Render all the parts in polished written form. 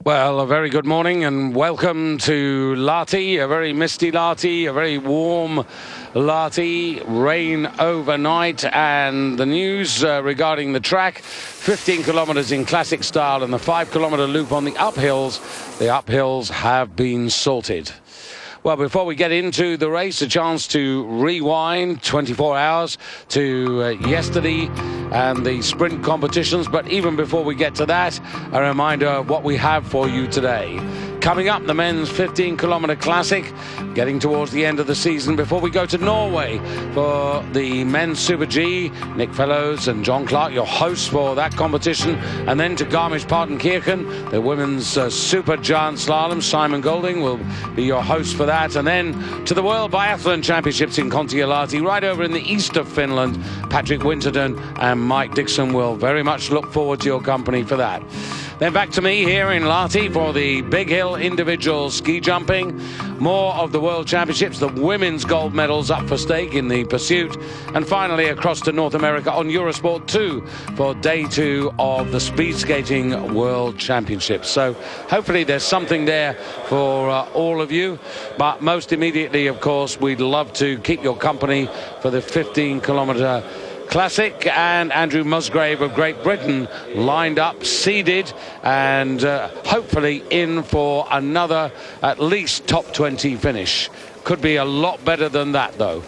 Well, a very good morning and welcome to Lahti, a very misty Lahti, a very warm Lahti, rain overnight, and the news regarding the track, 15 kilometers in classic style and the 5-kilometer loop on the uphills have been salted. Well, before we get into the race, a chance to rewind 24 hours to yesterday and the sprint competitions. But even before we get to that, a reminder of what we have for you today. Coming up, the men's 15-kilometer classic, getting towards the end of the season before we go to Norway for the men's Super G. Nick Fellows and John Clark, your hosts for that competition. And then to Garmisch-Partenkirchen, the women's Super Giant Slalom. Simon Golding will be your host for that. And then to the World Biathlon Championships in Kontiolahti, right over in the east of Finland. Patrick Winterton and Mike Dixon will very much look forward to your company for that. Then back to me here in Lahti for the Big Hill individual ski jumping. More of the World Championships, the women's gold medals up for stake in the pursuit. And finally across to North America on Eurosport 2 for day 2 of the speed skating World Championships. So hopefully there's something there for all of you. But most immediately, of course, we'd love to keep your company for the 15-kilometer Classic, and Andrew Musgrave of Great Britain lined up, seeded, and hopefully in for another at least top 20 finish. Could be a lot better than that, though.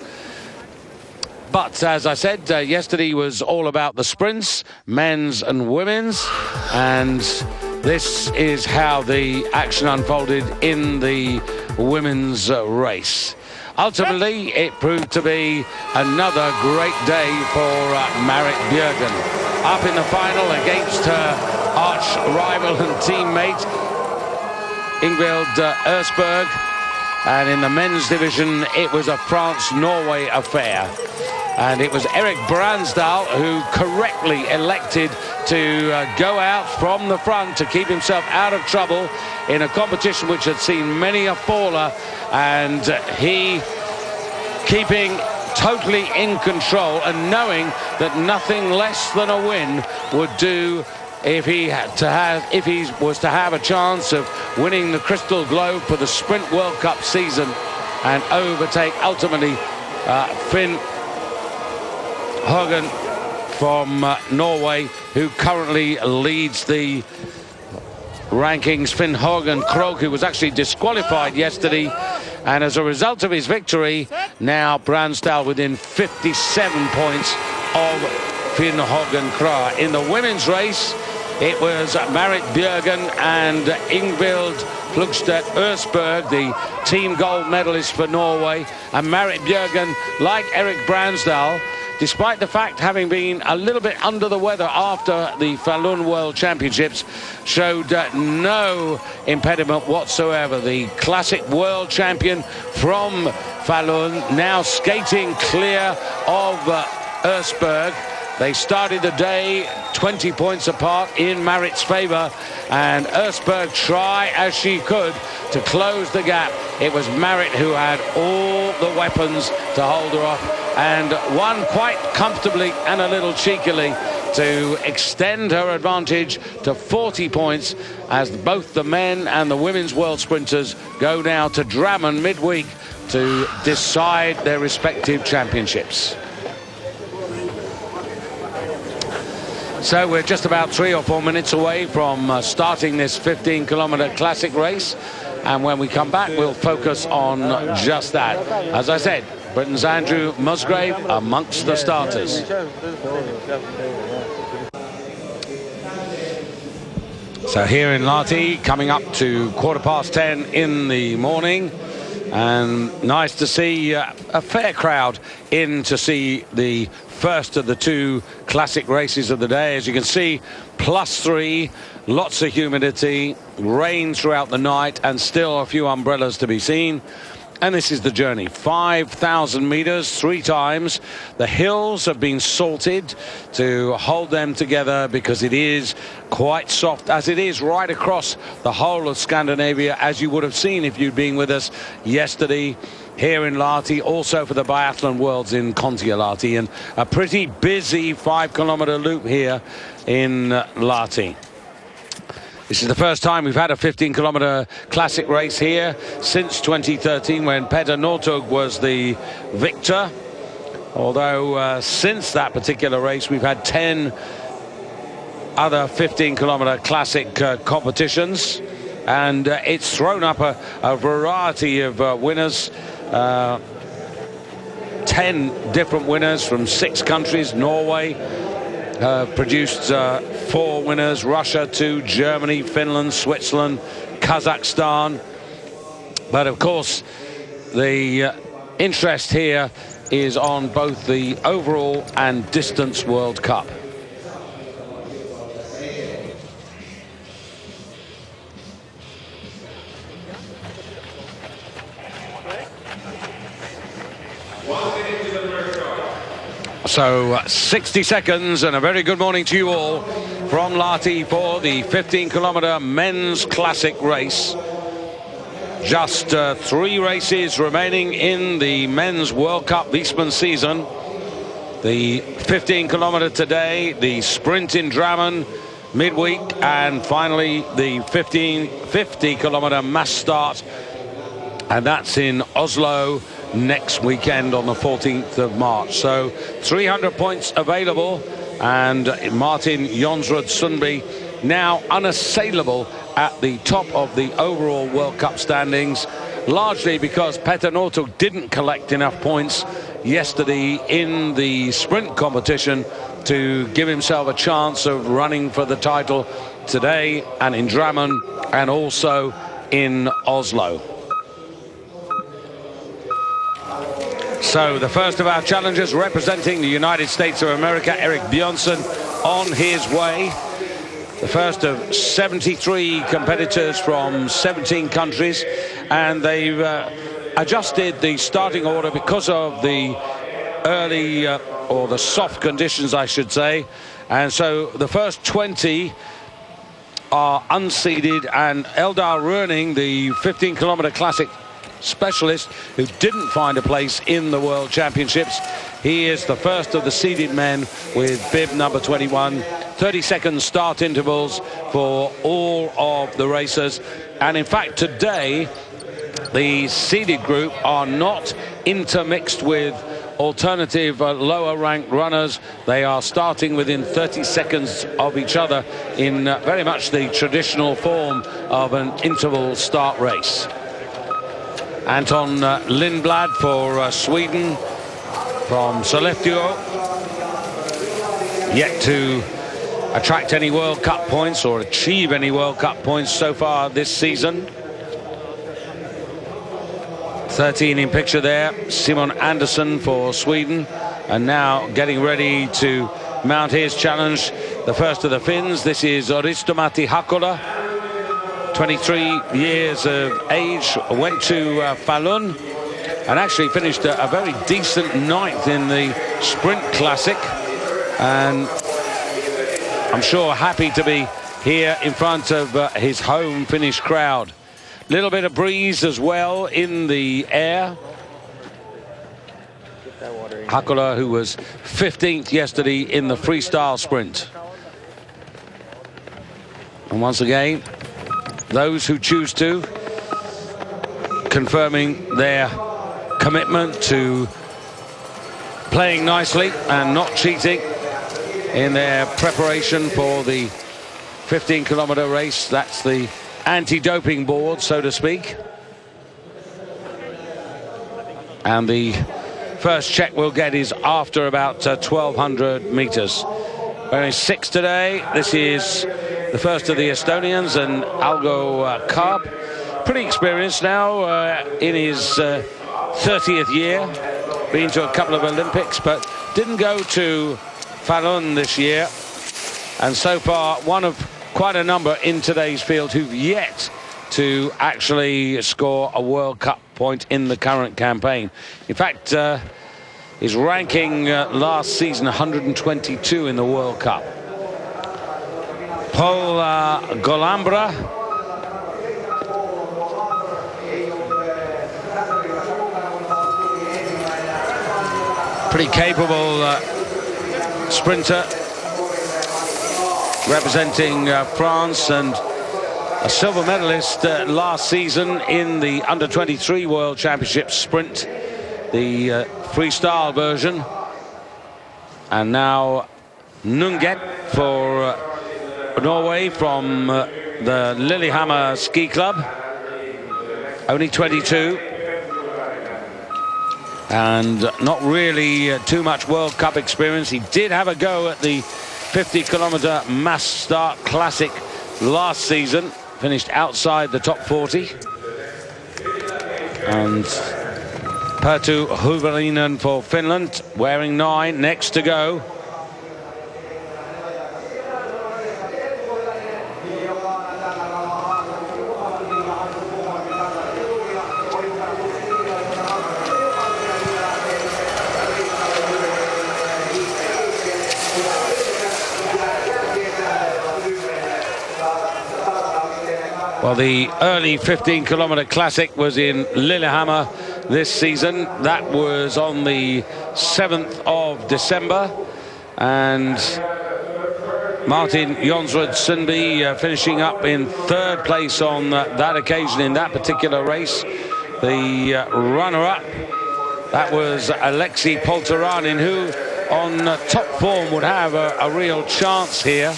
But as I said, yesterday was all about the sprints, men's and women's, and this is how the action unfolded in the women's race. Ultimately, it proved to be another great day for Marit Bjørgen. Up in the final against her arch-rival and teammate, Ingvild Ørsberg. And in the men's division, it was a France-Norway affair. And it was Erik Bransdal who correctly elected to go out from the front to keep himself out of trouble in a competition which had seen many a faller, and he keeping totally in control and knowing that nothing less than a win would do if he was to have a chance of winning the Crystal Globe for the Sprint World Cup season and overtake ultimately Finn Høgen from Norway, who currently leads the rankings. Finn Høgen Krogh, who was actually disqualified yesterday, and as a result of his victory, now Bransdal within 57 points of Finn Høgen Krogh. In the women's race, it was Marit Bjørgen and Ingvild Flugstedt Ørsberg, the team gold medalist for Norway. And Marit Bjørgen, like Erik Bransdal, despite the fact having been a little bit under the weather after the Falun World Championships, showed no impediment whatsoever. The classic world champion from Falun now skating clear of Ørsberg. They started the day 20 points apart in Marit's favour, and Ørsberg try as she could to close the gap. It was Marit who had all the weapons to hold her off, and won quite comfortably and a little cheekily to extend her advantage to 40 points as both the men and the women's world sprinters go now to Drammen midweek to decide their respective championships. So we're just about 3 or 4 minutes away from starting this 15-kilometer classic race, and when we come back we'll focus on just that. As I said, Britain's Andrew Musgrave amongst the starters. So here in Lahti, coming up to 10:15 in the morning, and nice to see a fair crowd in to see the first of the 2 classic races of the day. As you can see, +3, lots of humidity, rain throughout the night, and still a few umbrellas to be seen. And this is the journey, 5,000 meters, 3 times. The hills have been salted to hold them together because it is quite soft, as it is right across the whole of Scandinavia, as you would have seen if you'd been with us yesterday here in Lahti, also for the Biathlon Worlds in Kontiolahti, and a pretty busy 5-kilometer loop here in Lahti. This is the first time we've had a 15-kilometer classic race here since 2013, when Petter Northug was the victor. Although since that particular race, we've had 10 other 15-kilometer classic competitions, and it's thrown up a variety of winners. 10 different winners from 6 countries. Norway produced 4 winners, Russia 2, Germany, Finland, Switzerland, Kazakhstan. But of course, the interest here is on both the overall and distance World Cup. So 60 seconds, and a very good morning to you all from Lahti for the 15-kilometer men's classic race. Just 3 races remaining in the men's World Cup Wiesbaden season. The 15-kilometer today, the sprint in Drammen midweek, and finally the 50-kilometer mass start, and that's in Oslo next weekend on the 14th of March. So 300 points available, and Martin Jonsrud Sundby now unassailable at the top of the overall World Cup standings, largely because Petter Northug didn't collect enough points yesterday in the sprint competition to give himself a chance of running for the title today and in Drammen and also in Oslo. So the first of our challengers, representing the United States of America, Eric Bjørnsen, on his way. The first of 73 competitors from 17 countries, and they've adjusted the starting order because of the early or the soft conditions, I should say. And so the first 20 are unseeded, and Eldar Røning, the 15-kilometer classic specialist who didn't find a place in the World Championships, he is the first of the seeded men with bib number 21. 30-second start intervals for all of the racers, and in fact today the seeded group are not intermixed with alternative lower ranked runners. They are starting within 30 seconds of each other in very much the traditional form of an interval start race. Anton Lindblad for Sweden from Sollefteå, yet to attract any World Cup points or achieve any World Cup points so far this season. 13 in picture there, Simon Andersson for Sweden, and now getting ready to mount his challenge, the first of the Finns. This is Risto-Matti Hakola, 23 years of age, went to Falun and actually finished a very decent 9th in the sprint classic, and I'm sure happy to be here in front of his home Finnish crowd. Little bit of breeze as well in the air. Hakola, who was 15th yesterday in the freestyle sprint. And once again, those who choose to, confirming their commitment to playing nicely and not cheating in their preparation for the 15-kilometer race. That's the anti-doping board, so to speak. And the first check we'll get is after about 1,200 meters. Only 6 today. This is the first of the Estonians, and Algo Karp, pretty experienced now in his 30th year, been to a couple of Olympics, but didn't go to Falun this year, and so far one of quite a number in today's field who've yet to actually score a World Cup point in the current campaign. In fact, his ranking last season 122 in the World Cup. Paul Golambra, pretty capable sprinter, representing France, and a silver medalist last season in the Under-23 World Championship sprint, the freestyle version. And now Nunget for Norway from the Lillehammer Ski Club, only 22, and not really too much World Cup experience. He did have a go at the 50-kilometer mass start classic last season, finished outside the top 40. And Perttu Huvelinen for Finland, wearing 9, next to go. Well, the early 15-kilometer classic was in Lillehammer this season. That was on the 7th of December. And Martin Jonsrud Sundby finishing up in 3rd place on that occasion in that particular race. The runner-up, that was Alexei Polteranin, who on top form would have a real chance here.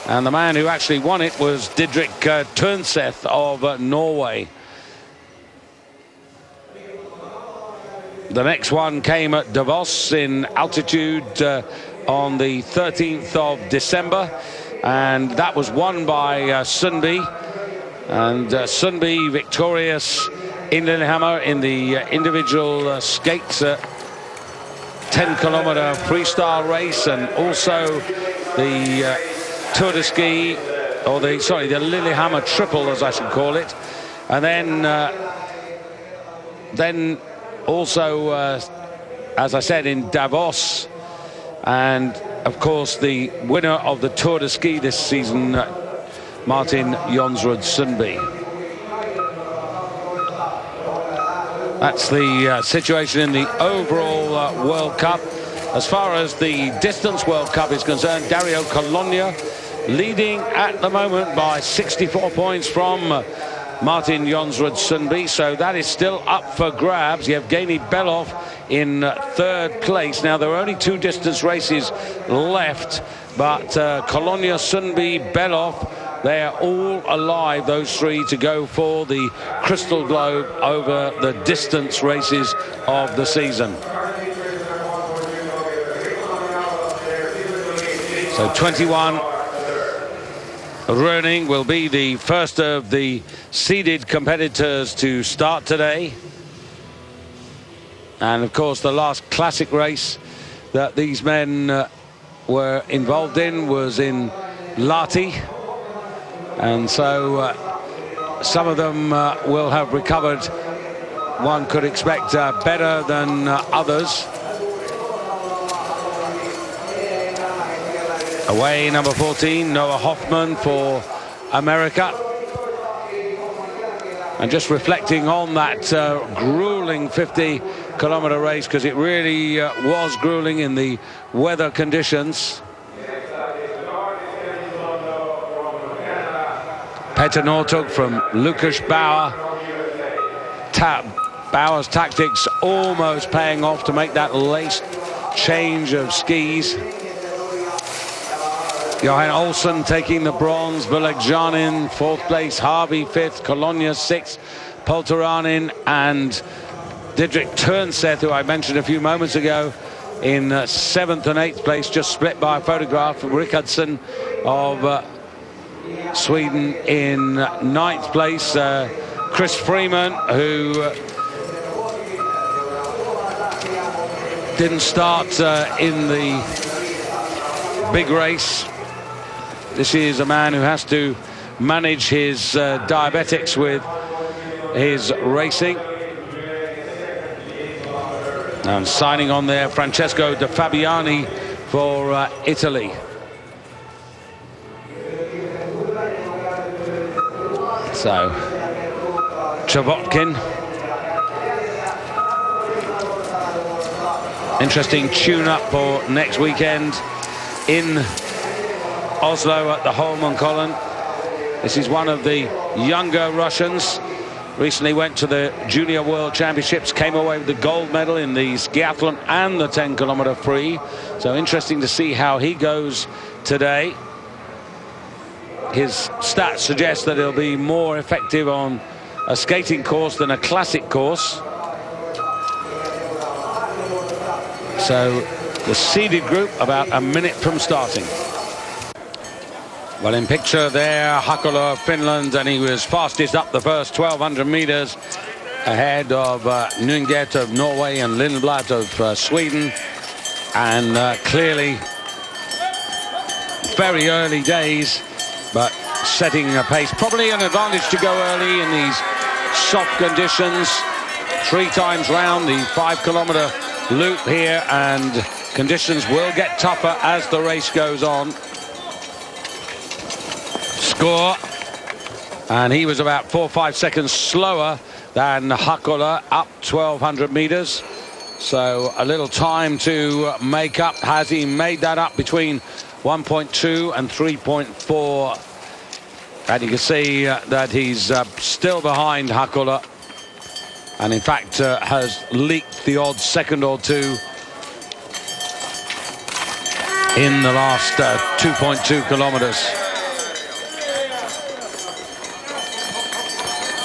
And the man who actually won it was Didrik Tønseth of Norway. The next one came at Davos in altitude on the 13th of December, and that was won by Sundby. And Sundby victorious in Lillehammer in the individual skates 10-kilometer freestyle race, and also the Tour de Ski, or the Lillehammer triple, as I should call it. And then also, as I said, in Davos, and of course the winner of the Tour de Ski this season, Martin Jonsrud Sundby. That's the situation in the overall World Cup. As far as the distance World Cup is concerned, Dario Colonia leading at the moment by 64 points from Martin Jonsrud Sundby, so that is still up for grabs. Yevgeny Belov in 3rd place. Now, there are only 2 distance races left, but Colonia, Sundby, Belov, they are all alive, those 3, to go for the Crystal Globe over the distance races of the season. So 21 Röning will be the first of the seeded competitors to start today. And of course, the last classic race that these men were involved in was in Lahti. And so some of them will have recovered, one could expect, better than others. Away, number 14, Noah Hoffman for America. And just reflecting on that grueling 50-kilometer race, because it really was grueling in the weather conditions. Petter Northug from Lukas Bauer. Bauer's tactics almost paying off to make that late change of skis. Johan Olsen taking the bronze, Bulek-Janin 4th place, Harvey 5th, Colonia 6th, Polteranin and Didrik Tønseth, who I mentioned a few moments ago, in 7th and 8th place, just split by a photograph from Rickardsson of Sweden in 9th place. Chris Freeman, who didn't start in the big race. This is a man who has to manage his diabetics with his racing. And signing on there, Francesco De Fabiani for Italy. So, Chavotkin. Interesting tune-up for next weekend in Oslo at the Holmenkollen. This is one of the younger Russians. Recently went to the Junior World Championships, came away with the gold medal in the skiathlon and the 10-kilometer free. So interesting to see how he goes today. His stats suggest that he'll be more effective on a skating course than a classic course. So the seeded group about a minute from starting. Well, in picture there, Hakola of Finland, and he was fastest up the first 1,200 meters ahead of Nunget of Norway and Lindblad of Sweden. And clearly very early days, but setting a pace. Probably an advantage to go early in these soft conditions. 3 times round the 5-kilometer loop here, and conditions will get tougher as the race goes on. Score, and he was about 4 or 5 seconds slower than Hakola up 1,200 meters. So a little time to make up. Has he made that up between 1.2 and 3.4? And you can see that he's still behind Hakola, and in fact has leaked the odd second or two in the last 2.2 kilometers.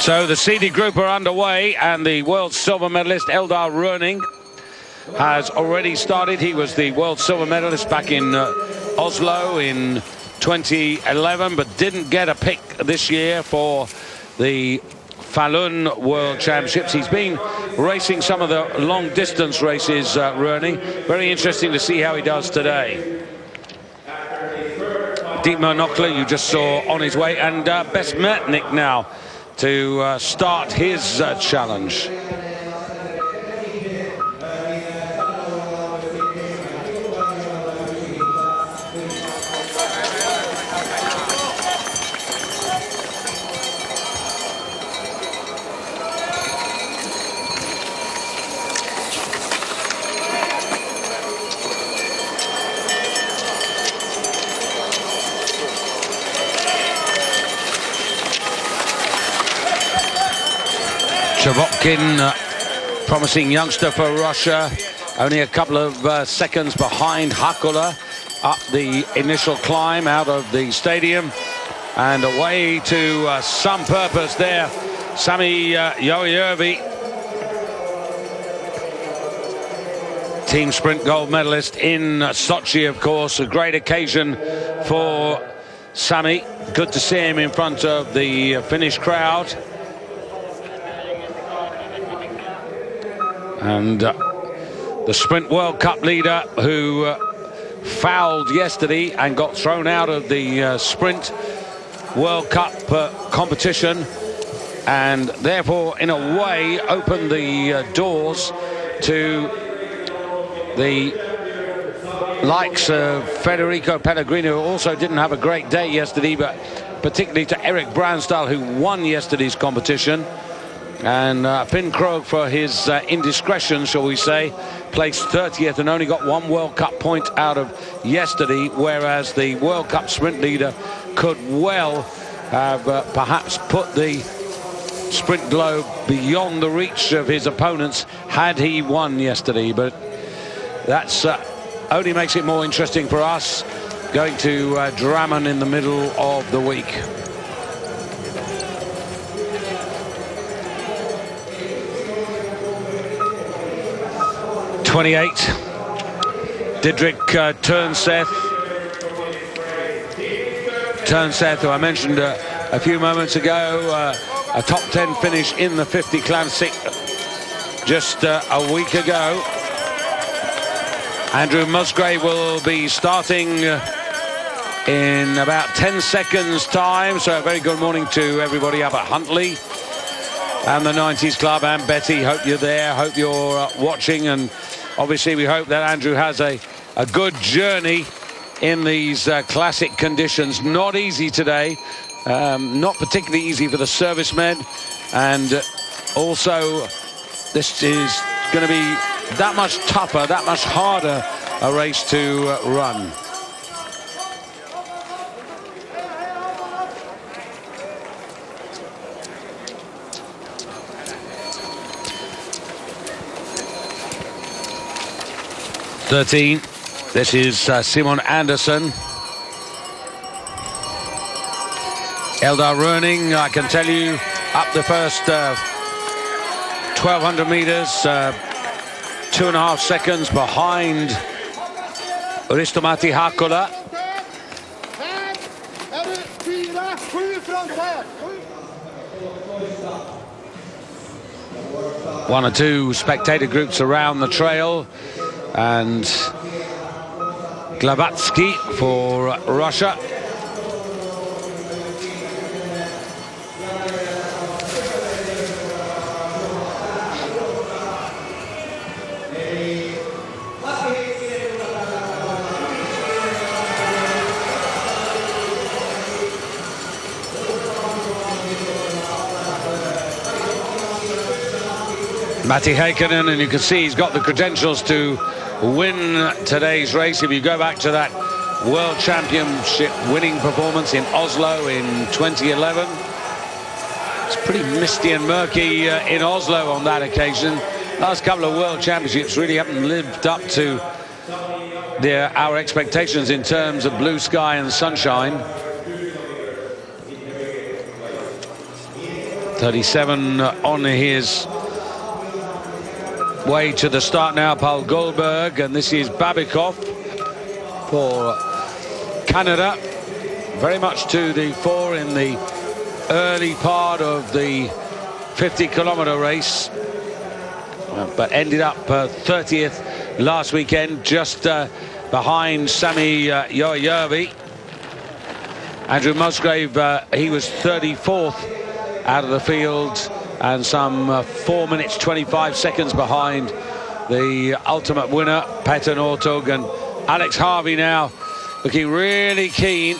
So the seeded group are underway, and the world silver medalist Eldar Röning has already started. He was the world silver medalist back in Oslo in 2011, but didn't get a pick this year for the Falun World Championships. He's been racing some of the long distance races, Röning. Very interesting to see how he does today. Dietmar Knockler, you just saw on his way, and Besmetnik now to start his challenge. Chavotkin, promising youngster for Russia, only a couple of seconds behind Hakola up the initial climb out of the stadium, and away to some purpose there. Sami Yoyervi, team sprint gold medalist in Sochi, of course, a great occasion for Sami. Good to see him in front of the Finnish crowd. And the Sprint World Cup leader, who fouled yesterday and got thrown out of the Sprint World Cup competition, and therefore in a way opened the doors to the likes of Federico Pellegrino, who also didn't have a great day yesterday, but particularly to Erik Bransdal, who won yesterday's competition. And Finn Krogh, for his indiscretion, shall we say, placed 30th and only got 1 World Cup point out of yesterday, whereas the World Cup sprint leader could well have perhaps put the sprint globe beyond the reach of his opponents had he won yesterday. But that's only makes it more interesting for us, going to Drammen in the middle of the week. Didrik Turnseth, who I mentioned a few moments ago, a top 10 finish in the 50 Classic just a week ago. Andrew Musgrave will be starting in about 10 seconds time, so a very good morning to everybody up at Huntley and the 90s Club, and Betty, hope you're there, hope you're watching, and obviously we hope that Andrew has a good journey in these classic conditions. Not easy today, not particularly easy for the servicemen, and also this is going to be that much tougher, that much harder a race to run. 13. This is Simon Andersen. Eldar Röning, I can tell you, up the first 1,200 meters, 2.5 seconds behind Risto-Matti Hakola. One or two spectator groups around the trail, and Glavatsky for Russia. Matti Häkkinen, and you can see he's got the credentials to win today's race. If you go back to that World Championship winning performance in Oslo in 2011, it's pretty misty and murky in Oslo on that occasion. Last couple of World Championships really haven't lived up to our expectations in terms of blue sky and sunshine. 37 on his way to the start now, Paul Goldberg, and this is Babikov for Canada. Very much to the fore in the early part of the 50-kilometer race, but ended up 30th last weekend, just behind Sami Järvi. Andrew Musgrave, he was 34th out of the field, and some 4 minutes 25 seconds behind the ultimate winner, Petter Northug. And Alex Harvey now looking really keen.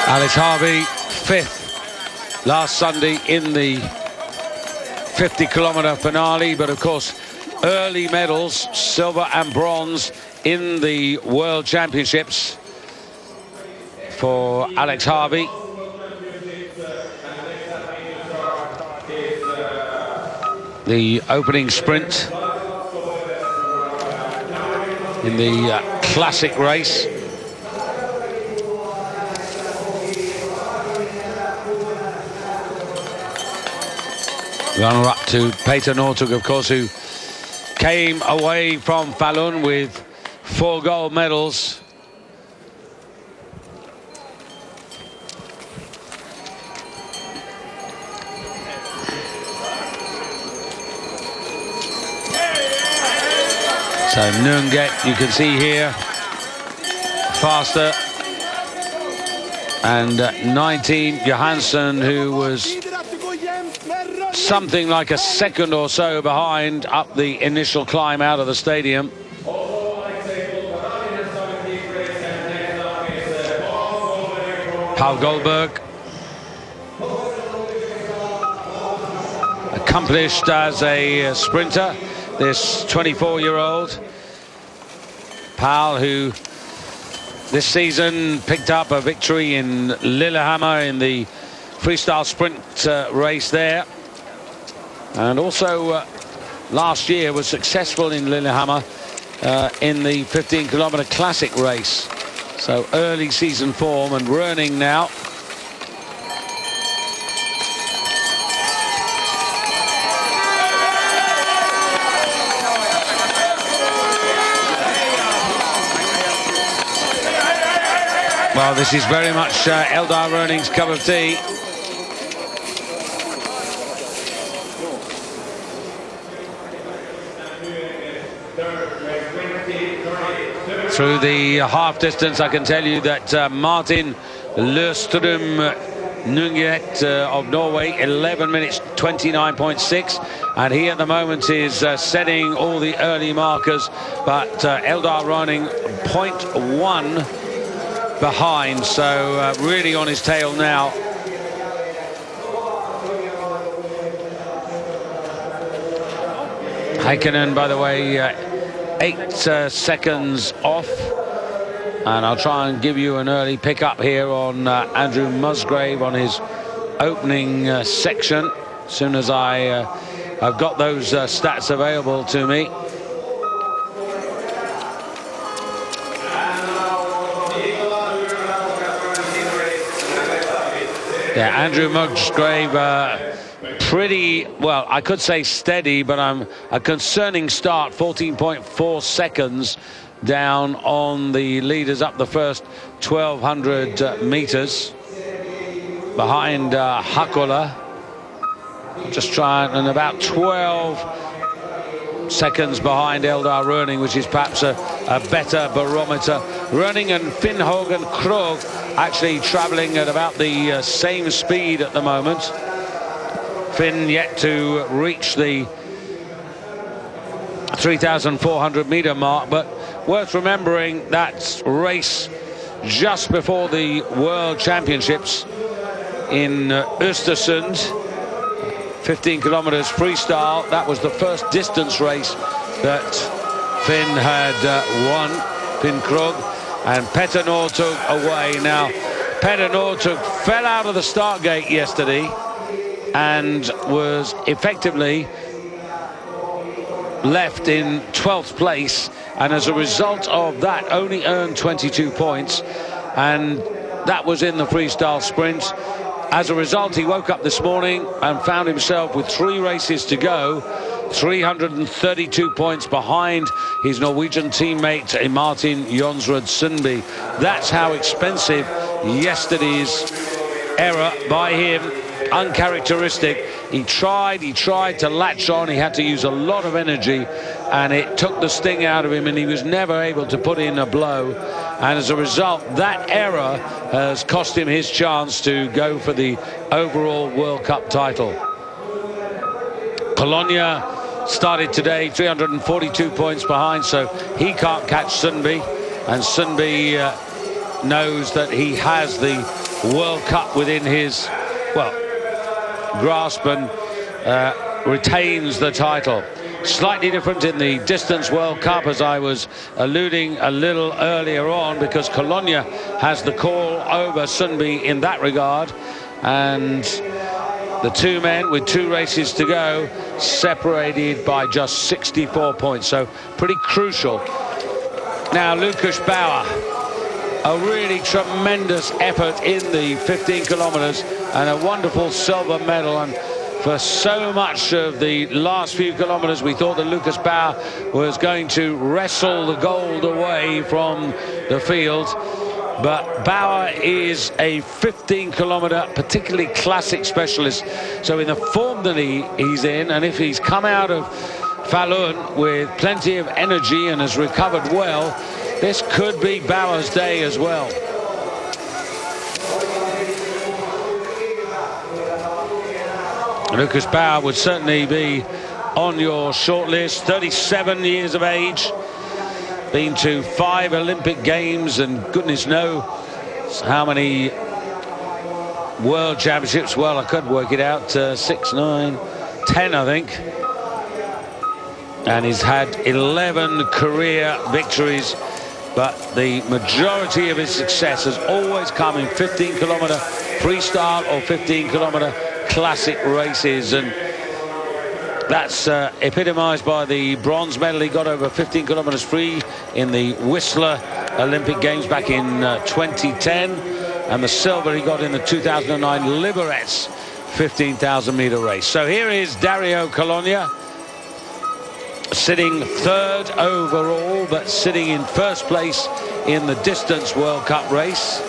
Alex Harvey, 5th last Sunday in the 50-kilometer finale, but of course early medals, silver and bronze in the World Championships for Alex Harvey. The opening sprint in the classic race. Runner-up to Petter Northug, of course, who came away from Falun with 4 gold medals. So Nunget, you can see here, faster. And 19, Johansson, who was something like a second or so behind up the initial climb out of the stadium. Paul Goldberg, accomplished as a sprinter, this 24-year-old. Paul, who this season picked up a victory in Lillehammer in the freestyle sprint race there, and also last year was successful in Lillehammer in the 15-kilometer classic race. So early season form. And Röning now. Well, this is very much Eldar Röning's cup of tea. Through the half distance, I can tell you that Martin Løvstrøm Nunget of Norway, 11 minutes 29.6, and he at the moment is setting all the early markers, but Eldar Röning 0.1 behind, so really on his tail now. Häkkinen, by the way, 8 seconds off, and I'll try and give you an early pick-up here on Andrew Musgrave on his opening section as soon as I I've got those stats available to me. Yeah, Andrew Musgrave, pretty, well, I could say steady, but a concerning start, 14.4 seconds down on the leaders up the first 1,200 meters. Behind Hakola, just trying, and about 12 seconds behind Eldar Rønning, which is perhaps a better barometer. Rønning and Finn Hågen Krogh actually travelling at about the same speed at the moment. Finn yet to reach the 3,400 meter mark, but worth remembering that race just before the World Championships in Östersund, 15 kilometers freestyle. That was the first distance race that Finn had won, Finn Krogh, and Petter Northug away. Now, Petter Northug fell out of the start gate yesterday and was effectively left in 12th place, and as a result of that only earned 22 points, and that was in the freestyle sprint. As a result, he woke up this morning and found himself with 3 races to go, 332 points behind his Norwegian teammate Martin Jonsrud Sundby. That's how expensive yesterday's error by him, uncharacteristic. He tried to latch on. He had to use a lot of energy, and it took the sting out of him, and he was never able to put in a blow. And as a result, that error has cost him his chance to go for the overall World Cup title. Colonia started today 342 points behind, so he can't catch Sundby, and Sundby knows that he has the World Cup within his, well, grasp, and retains the title. Slightly different in the distance World Cup, as I was alluding a little earlier on, because Colonia has the call over Sundby in that regard, and the two men with 2 races to go separated by just 64 points, so pretty crucial. Now Lukas Bauer, a really tremendous effort in the 15 kilometers and a wonderful silver medal. And for so much of the last few kilometers, we thought that Lukas Bauer was going to wrestle the gold away from the field. But Bauer is a 15-kilometer, particularly classic specialist. So in the form that he's in, and if he's come out of Falun with plenty of energy and has recovered well, this could be Bauer's day as well. Lukas Bauer would certainly be on your shortlist. 37 years of age, been to 5 Olympic Games, and goodness knows how many World Championships. Well, I could work it out, 6, 9, 10, I think. And he's had 11 career victories, but the majority of his success has always come in 15-kilometer freestyle or 15-kilometer classic races, and that's epitomized by the bronze medal he got over 15 kilometers free in the Whistler Olympic Games back in 2010, and the silver he got in the 2009 Liberec 15,000 meter race. So here is Dario Colonia, sitting 3rd overall, but sitting in 1st place in the distance World Cup race.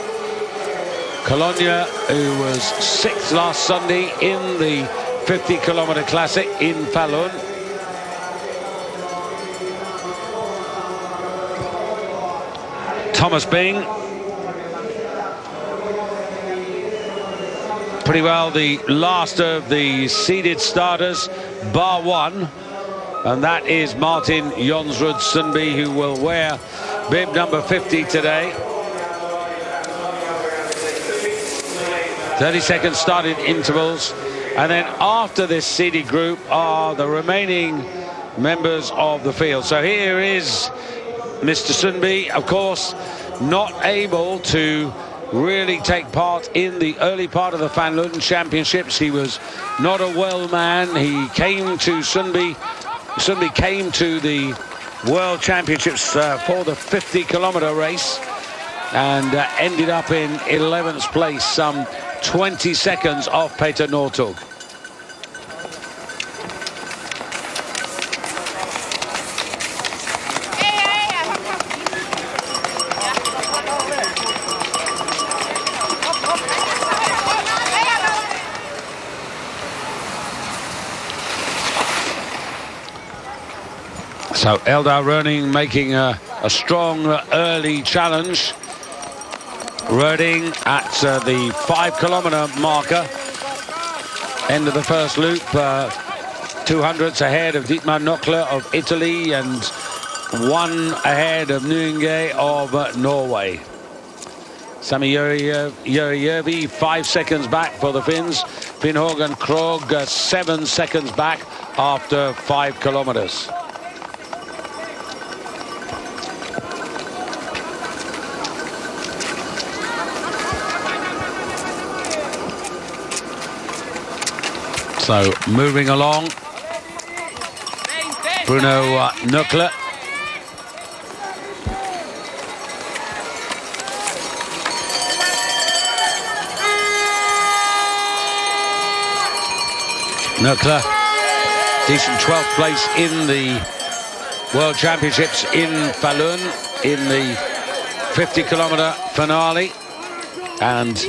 Colonia, who was 6th last Sunday in the 50-kilometer classic in Falun. Thomas Bing, pretty well the last of the seeded starters, bar one, and that is Martin Jonsrud Sundby, who will wear bib number 50 today. 30-second started intervals, and then after this seeded group are the remaining members of the field. So here is Mr. Sundby, of course, not able to really take part in the early part of the Falun Championships. He was not a well man. He came to Sundby came to the World Championships for the 50-kilometer race and ended up in 11th place, some 20 seconds off Peter Northug. So Eldar Röning making a strong early challenge. Röning at the 5-kilometer marker, end of the first loop, 200s ahead of Dietmar Knockler of Italy and 1 ahead of Nguyen of Norway. Sami Järvi 5 seconds back for the Finns. Finn Hågen Krogh 7 seconds back after 5 kilometers. So moving along, Bruno Knockler. Knockler, decent 12th place in the World Championships in Falun in the 50-kilometer finale, and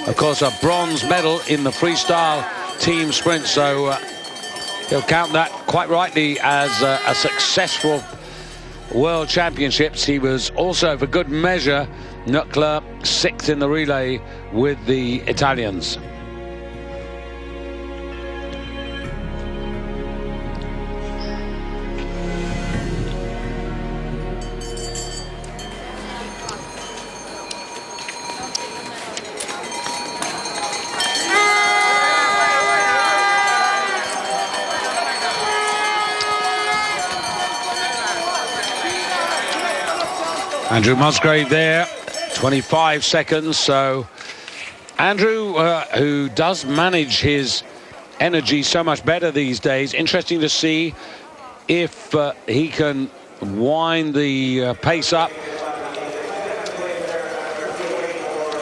of course a bronze medal in the freestyle team sprint, so he'll count that quite rightly as a successful World Championships. He was also, for good measure, Knockler 6th in the relay with the Italians. Andrew Musgrave there, 25 seconds. So Andrew, who does manage his energy so much better these days, interesting to see if he can wind the pace up.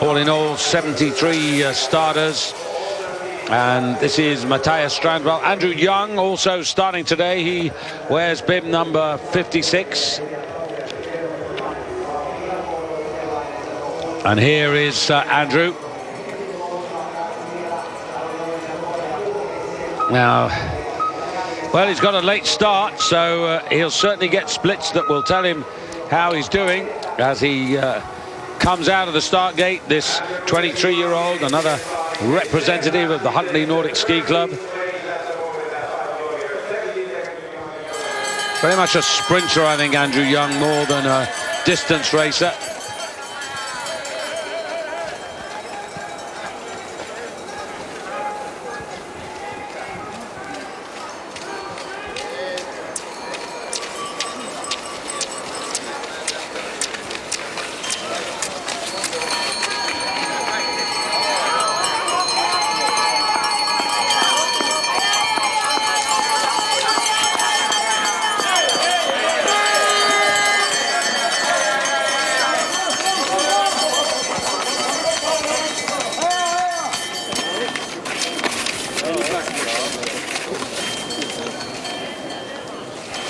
All in all, 73 starters. And this is Matthias Strandwell. Andrew Young also starting today. He wears bib number 56. And here is Andrew. Now, well, he's got a late start, so he'll certainly get splits that will tell him how he's doing as he comes out of the start gate. This 23-year-old, another representative of the Huntley Nordic Ski Club. Very much a sprinter, I think, Andrew Young, more than a distance racer.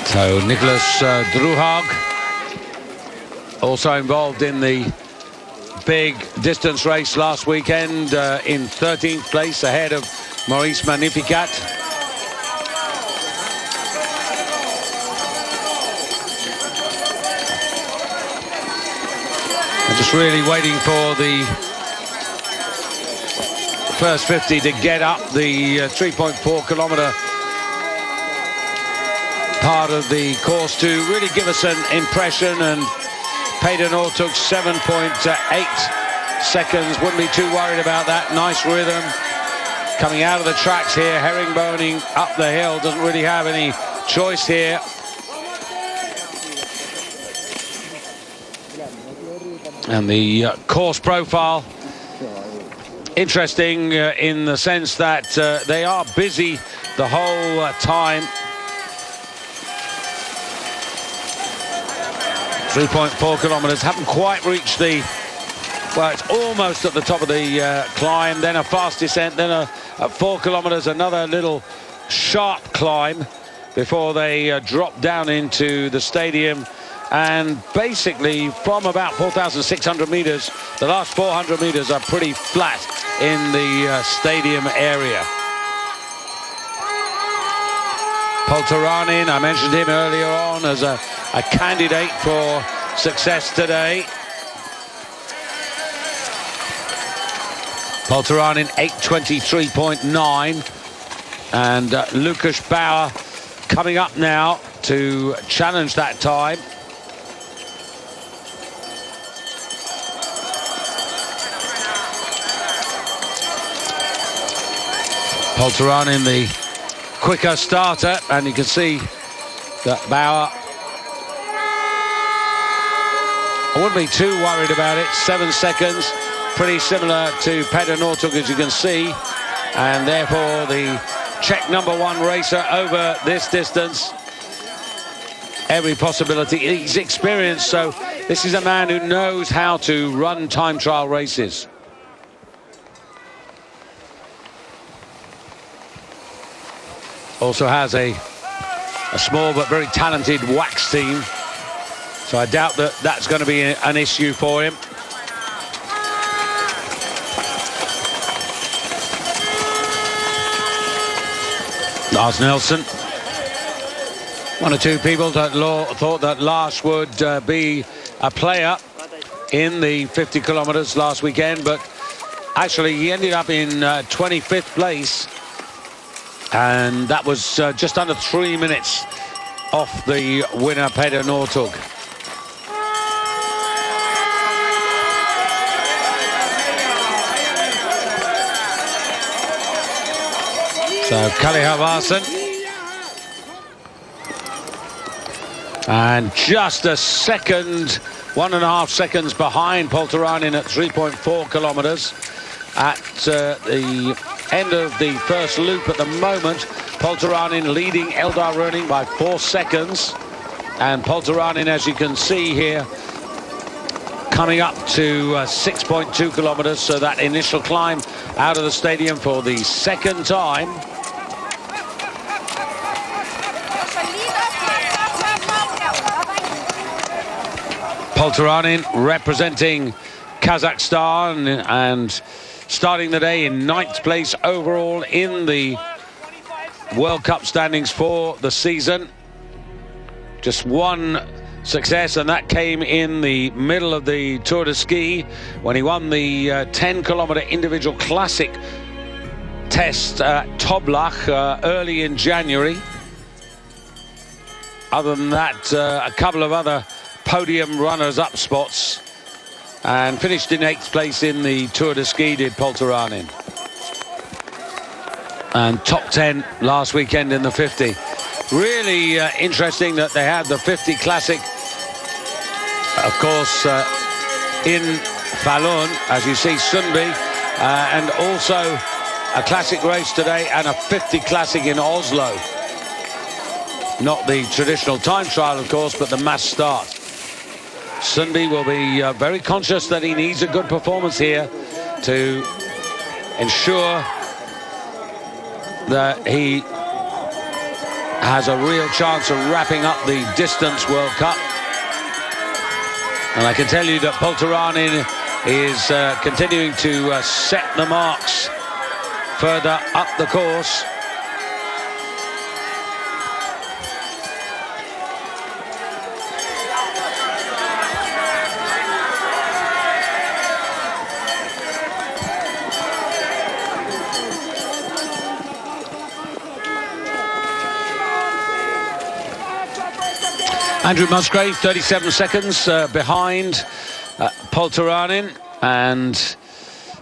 So Nicholas Druhag also involved in the big distance race last weekend in 13th place ahead of Maurice Magnificat. I'm just really waiting for the first 50 to get up the 3.4 kilometer part of the course to really give us an impression, and Peter Northug 7.8 seconds. Wouldn't be too worried about that. Nice rhythm coming out of the tracks here, herringboning up the hill, doesn't really have any choice here. And the course profile interesting in the sense that they are busy the whole time. 3.4 kilometers, haven't quite reached the, well, it's almost at the top of the climb, then a fast descent, then at 4 kilometers, another little sharp climb before they drop down into the stadium. And basically from about 4,600 meters, the last 400 meters are pretty flat in the stadium area. Poltaranin, I mentioned him earlier on as a candidate for success today. Poltaranin 8:23.9, and Lukas Bauer coming up now to challenge that time. Poltaranin the quicker starter, and you can see that Bauer, I wouldn't be too worried about it. 7 seconds, pretty similar to Peder Northug, as you can see, and therefore the Czech #1 racer over this distance. Every possibility. He's experienced, so this is a man who knows how to run time trial races. Also has a small but very talented wax team, so I doubt that that's going to be an issue for him. Lars Nelson, one or two people that thought that Lars would be a player in the 50 kilometers last weekend, but actually he ended up in 25th place, and that was just under 3 minutes off the winner, Peder Northug. So Kalle Halvarsen, and just a second, 1.5 seconds behind Poltaranin at 3.4 kilometers. At the end of the first loop at the moment, Poltaranin leading Eldar Röning by 4 seconds, and Poltaranin, as you can see here, coming up to 6.2 kilometers, so that initial climb out of the stadium for the second time. Poltaranin representing Kazakhstan and starting the day in 9th place overall in the World Cup standings for the season. Just one success, and that came in the middle of the Tour de Ski when he won the 10-kilometer individual classic test at Toblach early in January. Other than that, a couple of other podium runners-up spots, and finished in 8th place in the Tour de Ski did Poltaranin, and top 10 last weekend in the 50. Really interesting that they had the 50 classic, of course, in Falun, as you see, Sundby, and also a classic race today and a 50 classic in Oslo. Not the traditional time trial, of course, but the mass start. Sundby will be very conscious that he needs a good performance here to ensure that he has a real chance of wrapping up the distance World Cup. And I can tell you that Poltaranin is continuing to set the marks further up the course. Andrew Musgrave, 37 seconds behind Poltaranin, and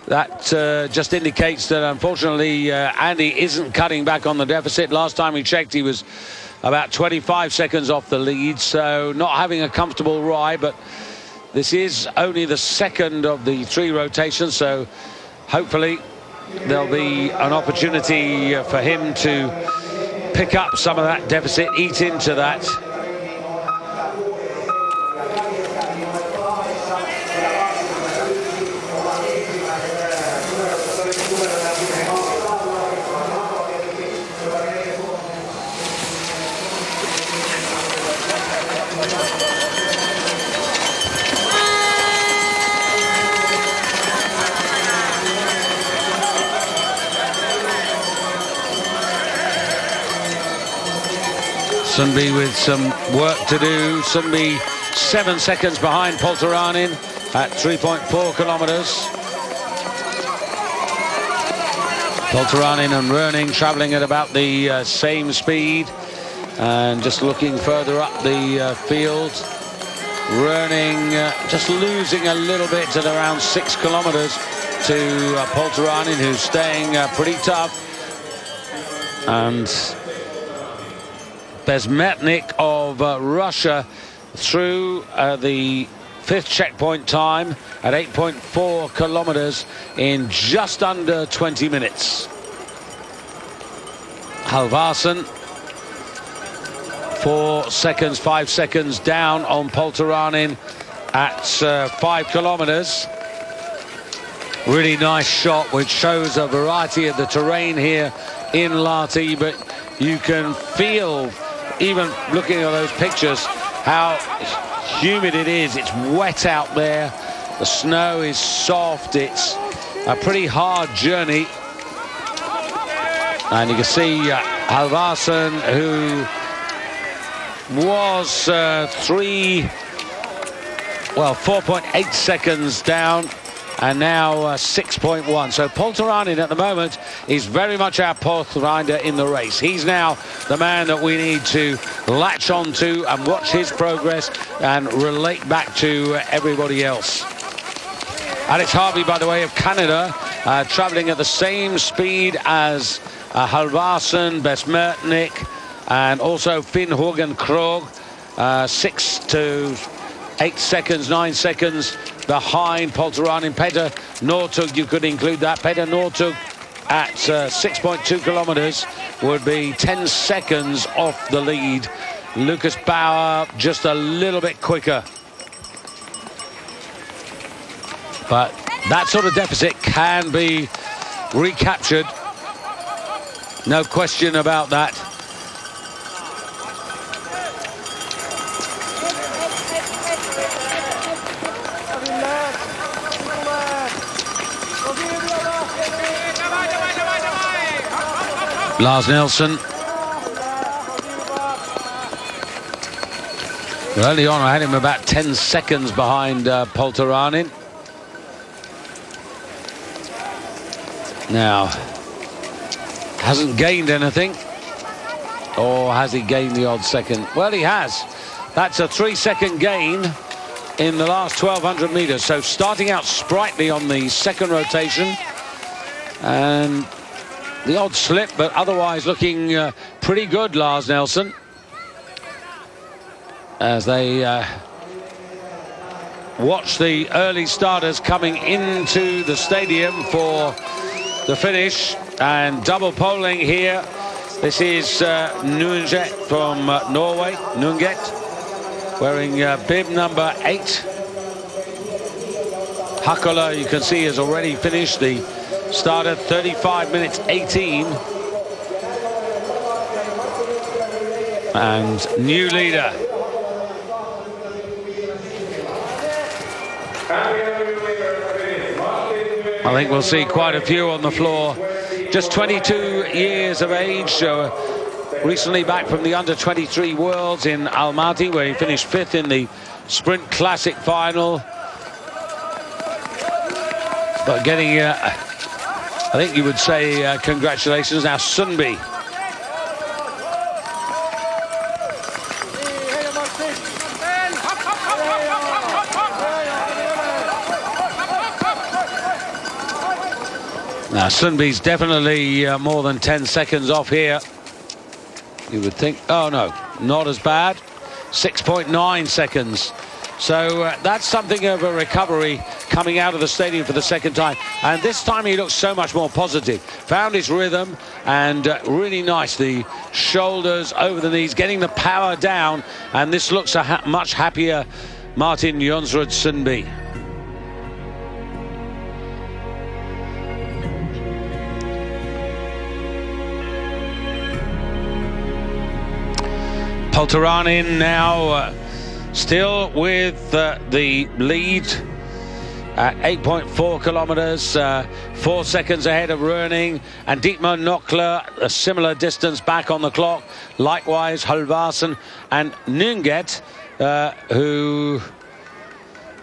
that just indicates that unfortunately Andy isn't cutting back on the deficit. Last time we checked, he was about 25 seconds off the lead, so not having a comfortable ride, but this is only the second of the 3 rotations, so hopefully there'll be an opportunity for him to pick up some of that deficit, eat into that. Sunby with some work to do. Sunby 7 seconds behind Poltaranin at 3.4 kilometers. Poltaranin and Röning traveling at about the same speed, and just looking further up the field, Röning just losing a little bit at around 6 kilometers to Poltaranin, who's staying pretty tough. And Bezmetnik of Russia through the 5th checkpoint time at 8.4 kilometers in just under 20 minutes. Halvarsen 4 seconds, 5 seconds down on Poltaranin at 5 kilometers. Really nice shot, which shows a variety of the terrain here in Lahti, but you can feel, even looking at those pictures, how humid it is. It's wet out there. The snow is soft. It's a pretty hard journey. And you can see Halvarsen, who was 4.8 seconds down, and now 6.1. So Poltaranin at the moment is very much our pathfinder in the race. He's now the man that we need to latch on to and watch his progress and relate back to everybody else. Alex Harvey, by the way, of Canada, traveling at the same speed as Halvarsen, Bezmetnik, and also Finn Hågen Krogh, 6 to 8 seconds, 9 seconds behind Poltaranin. Petter Northug, you could include that. Petter Northug at 6.2 kilometers would be 10 seconds off the lead. Lucas Bauer just a little bit quicker. But that sort of deficit can be recaptured. No question about that. Lars Nelson. Early on, I had him about 10 seconds behind Poltaranin. Now, hasn't gained anything. Or has he gained the odd second? Well, he has. That's a 3-second gain in the last 1,200 meters. So starting out sprightly on the second rotation. And the odd slip, but otherwise looking pretty good, Lars Nelson, as they watch the early starters coming into the stadium for the finish. And double polling here. This is Nunget from Norway, Nunget, wearing bib number 8. Hakola, you can see, has already finished the started 35 minutes 18. And new leader. I think we'll see quite a few on the floor. Just 22 years of age, recently back from the under-23 Worlds in Almaty, where he finished 5th in the Sprint Classic final. But getting I think you would say congratulations. Now Sunby. Now Sunby's definitely more than 10 seconds off here. You would think, oh no, not as bad. 6.9 seconds. So that's something of a recovery coming out of the stadium for the second time. And this time he looks so much more positive. Found his rhythm, and really nice. The shoulders over the knees, getting the power down. And this looks a much happier Martin Jonsrud Sundby. Poltaranin now still with the lead at 8.4 kilometers, 4 seconds ahead of Röning, and Dietmar Knockler a similar distance back on the clock. Likewise, Halvarsen and Nunget, who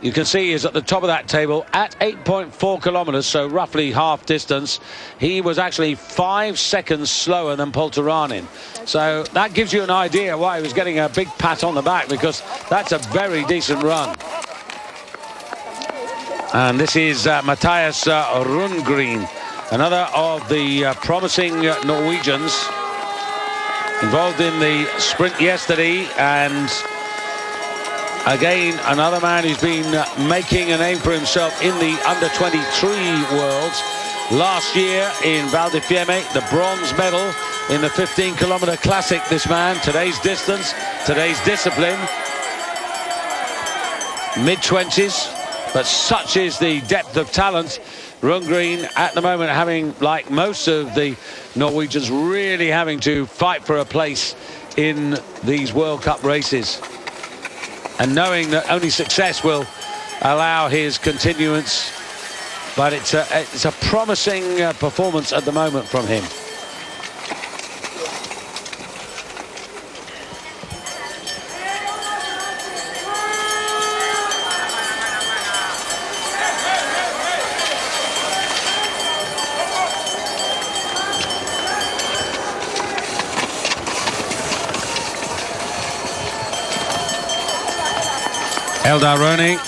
you can see is at the top of that table at 8.4 kilometers, so roughly half distance. He was actually 5 seconds slower than Poltaranin. So that gives you an idea why he was getting a big pat on the back, because that's a very decent run. And this is Matthias Rundgren, another of the promising Norwegians involved in the sprint yesterday, and again another man who's been making a name for himself in the under-23 worlds. Last year in Val di Fiemme, the bronze medal in the 15-kilometer classic. This man, today's distance, today's discipline, mid-20s, but such is the depth of talent. Rundgren at the moment having, like most of the Norwegians, really having to fight for a place in these World Cup races, and knowing that only success will allow his continuance. But it's a promising performance at the moment from him. Eldar Röning.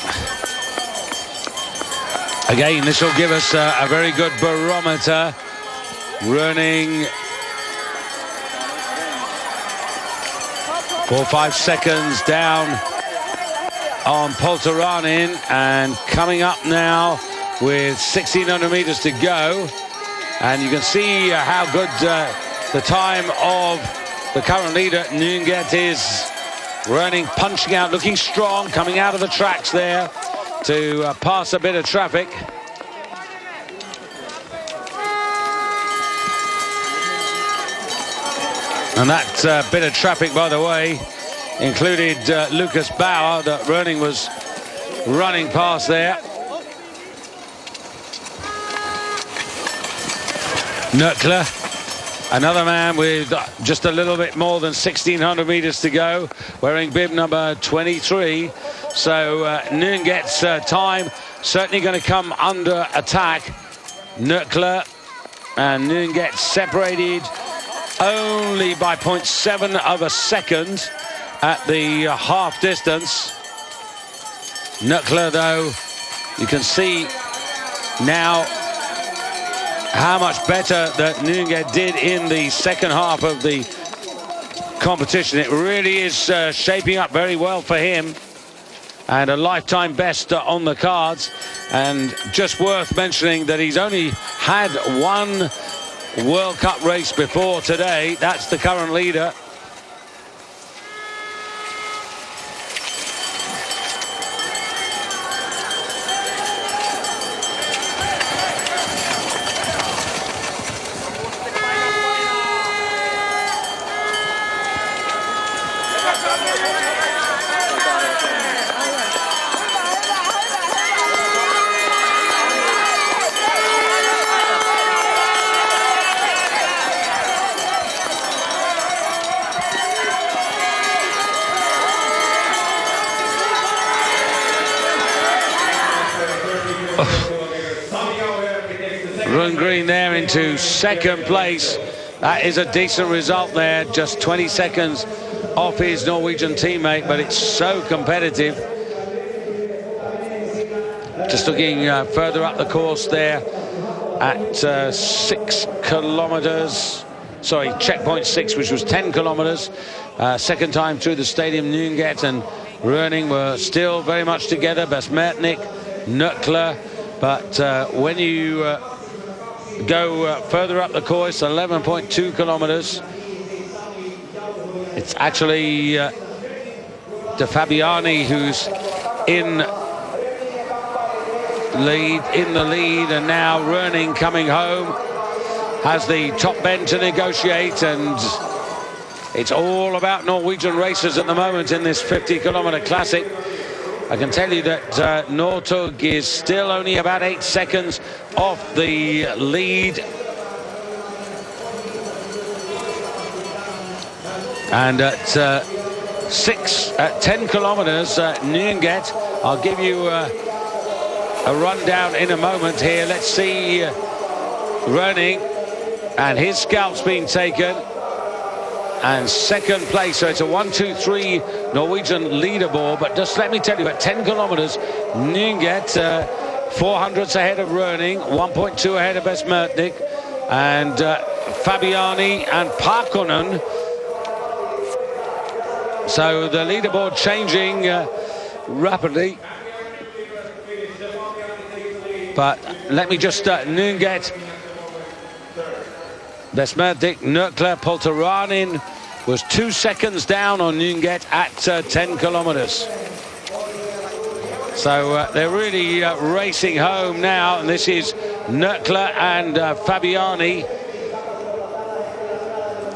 Again, this will give us a very good barometer. Röning 4 or 5 seconds down on Poltaranin, and coming up now with 1,600 meters to go. And you can see how good the time of the current leader Nunget is. Röning punching out, looking strong, coming out of the tracks there to pass a bit of traffic. And that bit of traffic, by the way, included Lucas Bauer, that Röning was running past there. Knockler, another man with just a little bit more than 1,600 meters to go, wearing bib number 23. So Nunget's time certainly going to come under attack. Knockler and Nunget separated only by 0.7 of a second at the half distance. Knockler, though, you can see now how much better that Nunget did in the second half of the competition. It really is shaping up very well for him, and a lifetime best on the cards. And just worth mentioning that he's only had one World Cup race before today. That's the current leader. Rundgren there into second place. That is a decent result there, just 20 seconds off his Norwegian teammate, but it's so competitive. Just looking further up the course there at 6 kilometers. Sorry, checkpoint 6, which was 10 kilometers. Second time through the stadium, Nunget and Röning were still very much together. Besmertnik Nurkler. But when you go further up the course, 11.2 kilometers, it's actually De Fabiani who's in the lead, and now Röning coming home has the top bend to negotiate, and it's all about Norwegian racers at the moment in this 50-kilometer classic. I can tell you that Northug is still only about 8 seconds off the lead. And at 10 kilometers, Nyenget, I'll give you a rundown in a moment here. Let's see Röning, and his scalp's been taken. And second place, so it's a 1-2-3 Norwegian leaderboard. But just let me tell you, at 10 kilometers, Nyenget 400s ahead of Röning, 1.2 ahead of Vesmertnik, and Fabiani and Parkkonen. So the leaderboard changing rapidly. But let me just Nyenget, Vesmertnik, Nurkler, Polteranin was 2 seconds down on Nyenget at 10 kilometers. So they're really racing home now, and this is Nurkler and Fabiani.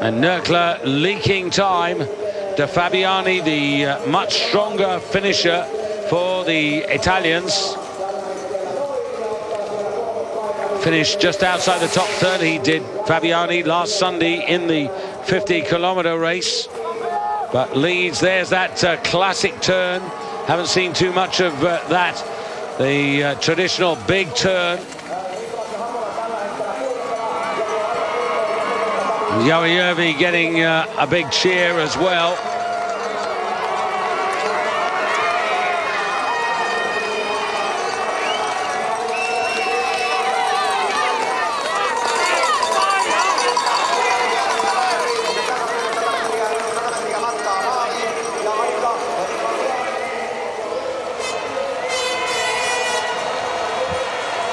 And Nurkler leaking time. De Fabiani, the much stronger finisher for the Italians. Finished just outside the top 30, he did, Fabiani, last Sunday in the 50-kilometer race. But leads, there's that classic turn. Haven't seen too much of that. The traditional big turn. Järvi getting a big cheer as well.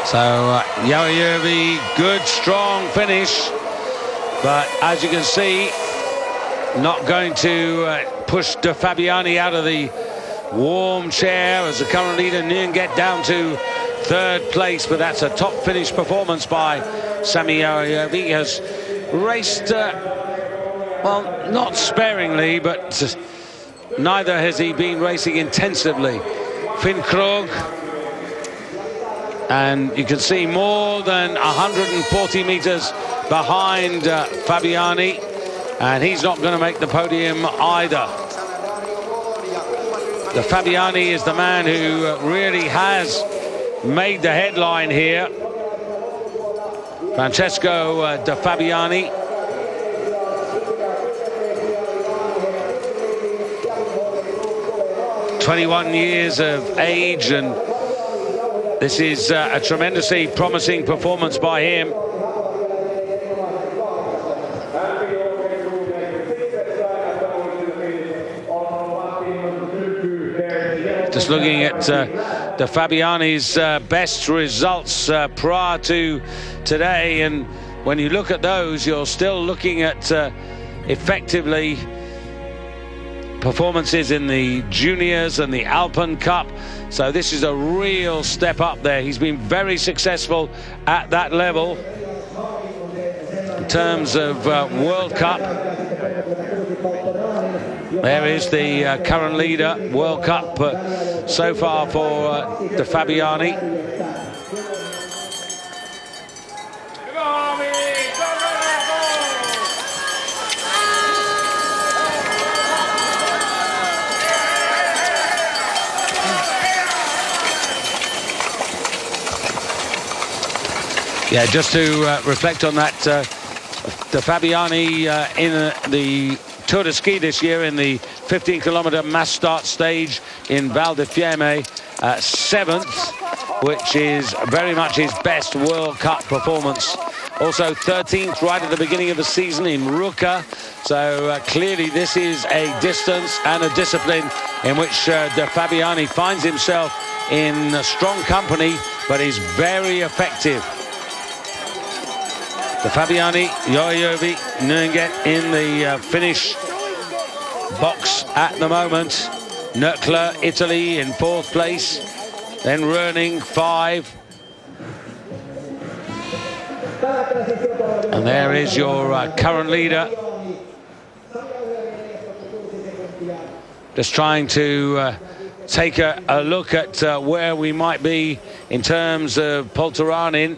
So Järvi, good strong finish, but as you can see, not going to push De Fabiani out of the warm chair as the current leader. Nyenget down to third place, but that's a top finish performance by Sami Järvi. He has raced, well, not sparingly, but neither has he been racing intensively. Finn Krogh, and you can see more than 140 meters behind Fabiani, and he's not going to make the podium either. The Fabiani is the man who really has made the headline here. Francesco De Fabiani. ...21 years of age, and this is a tremendously promising performance by him. Just looking at De Fabiani's best results prior to today, and when you look at those, you're still looking at effectively performances in the juniors and the Alpen Cup. So this is a real step up there. He's been very successful at that level in terms of World Cup. There is the current leader, World Cup so far for De Fabiani. Yeah, just to reflect on that, De Fabiani in the Tour de Ski this year in the 15-kilometer mass start stage in Val di Fiemme, 7th, which is very much his best World Cup performance. Also 13th right at the beginning of the season in Ruka. So clearly this is a distance and a discipline in which De Fabiani finds himself in strong company, but is very effective. The Fabiani, Jojovi, Nunget in the finish box at the moment. Nurkler, Italy in 4th place. Then Röning, 5. And there is your current leader. Just trying to take a look at where we might be in terms of Poltaranin.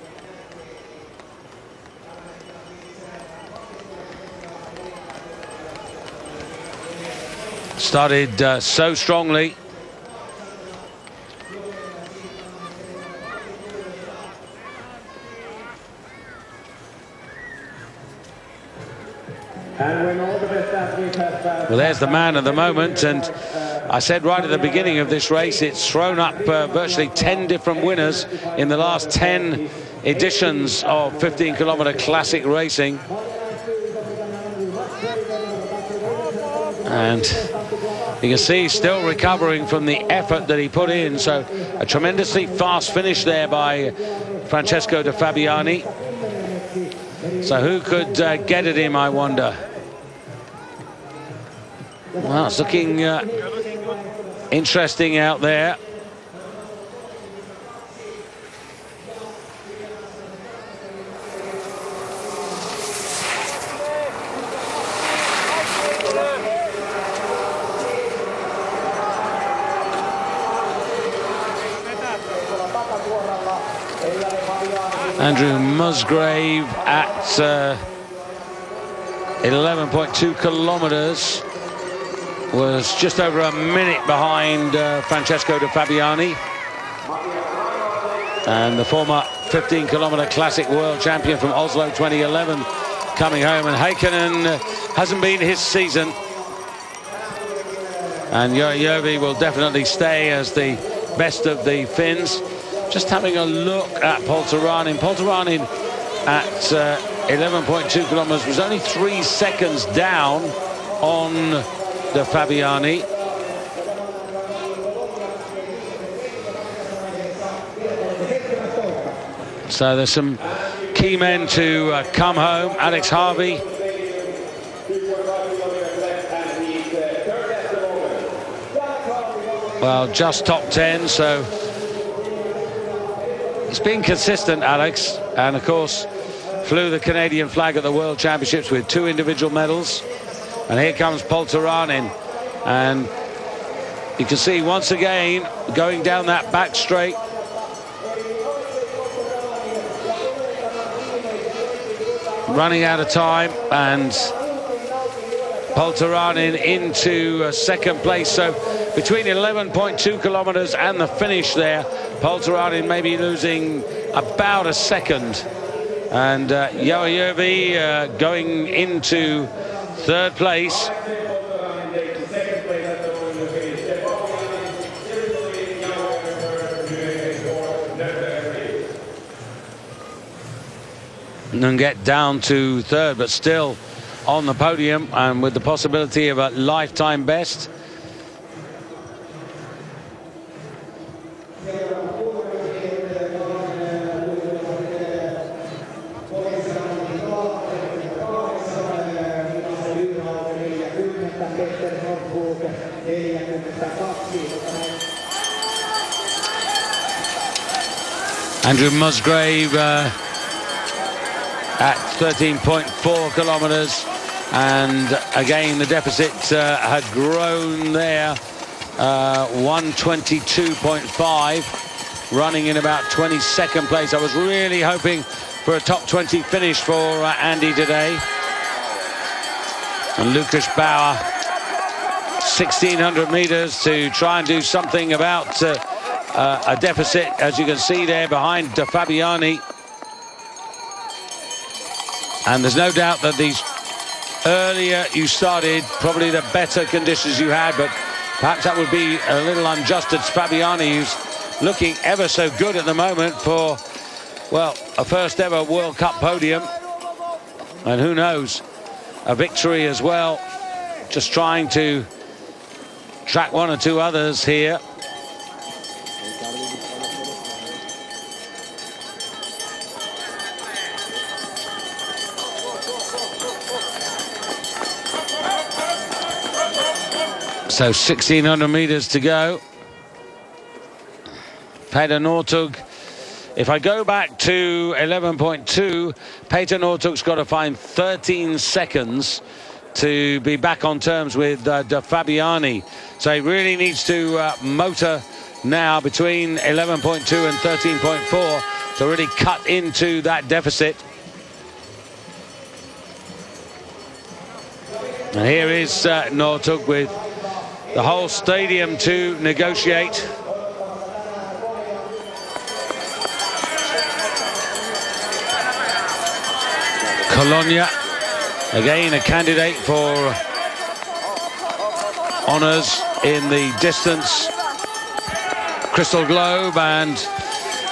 Started so strongly. Well, there's the man of the moment, and I said right at the beginning of this race, it's thrown up virtually 10 different winners in the last 10 editions of 15-kilometer classic racing. And you can see he's still recovering from the effort that he put in. So a tremendously fast finish there by Francesco De Fabiani. So who could get at him, I wonder? Well, it's looking interesting out there. Andrew Musgrave at 11.2 kilometers was just over a minute behind Francesco De Fabiani, and the former 15-kilometer classic world champion from Oslo 2011 coming home. And Heikkinen hasn't been his season, and Jojovi will definitely stay as the best of the Finns. Just having a look at Poltaranin. Poltaranin at 11.2 kilometers was only 3 seconds down on De Fabiani. So there's some key men to come home. Alex Harvey. Well, just top 10, so he's been consistent, Alex, and of course flew the Canadian flag at the World Championships with 2 individual medals. And here comes Poltaranin, and you can see once again going down that back straight. Running out of time, and Poltaranin into second place. So between 11.2 kilometers and the finish there, Poltaranin may be losing about a second. And Jojovi going into 3rd place. Nunget down to 3rd, but still on the podium and with the possibility of a lifetime best. Andrew Musgrave at 13.4 kilometers, and again the deficit had grown there. 1:22.5, running in about 22nd place. I was really hoping for a top 20 finish for Andy today. And Lucas Bauer, 1,600 meters to try and do something about a deficit, as you can see there behind De Fabiani. And there's no doubt that these earlier you started, probably the better conditions you had, but perhaps that would be a little unjust to Fabiani, who's looking ever so good at the moment for, well, a first ever World Cup podium. And who knows, a victory as well. Just trying to track 1 or 2 others here. So 1,600 meters to go. Peter Northug. If I go back to 11.2, Peter Northug's got to find 13 seconds to be back on terms with De Fabiani. So he really needs to motor now between 11.2 and 13.4 to really cut into that deficit. And here is Northug with the whole stadium to negotiate. Colonia, again a candidate for honours in the distance crystal globe, and